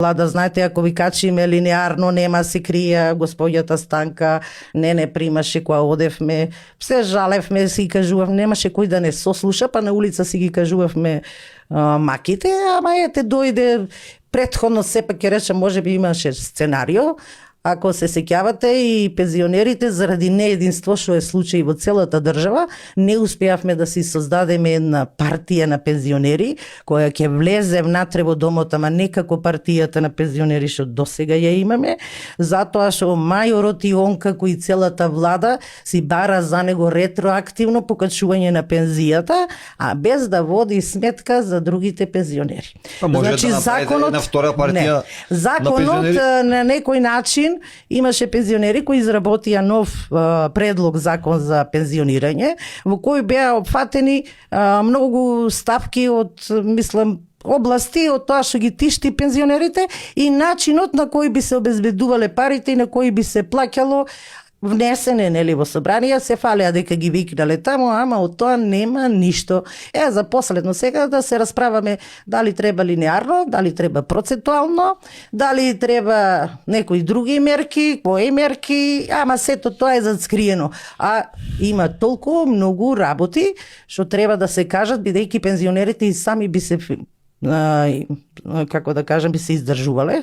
Влада, знаете, ако ви качиме линеарно, нема се крија, господјата Станка не примаше кога одевме, се жалевме, си кажував, немаше кој да не сослуша, па на улица си ги кажувавме маките, ама ете дојде претходно, сепак ќе речем, можеби имаше сценарио. Ако се сеќавате, и пензионерите заради неединство што е случај во целата држава, не успеавме да си создадеме една партија на пензионери која ќе влезе внатре во домот, ама не како партијата на пензионери што досега ја имаме, затоа што мајорот и он како и целата влада си бара за него ретроактивно покачување на пензијата, а без да води сметка за другите пензионери. Може да направите една втора партија. Законот на некој начин имаше пензионери кои изработија нов предлог закон за пензионирање, во кој беа опфатени многу ставки од, мислам, области од тоа што ги тишти пензионерите и начинот на кој би се обезбедувале парите и на кој би се плаќало внесене, нели, во собрание, се фалеа дека ги викнале таму, ама од тоа нема ништо. За последно сега да се расправаме дали треба линеарно, дали треба процентуално, дали треба некои други мерки, кои мерки, ама сето тоа е зацкриено. А има толку многу работи што треба да се кажат, бидејќи пензионерите и сами би се, како да кажам, би се издржувале.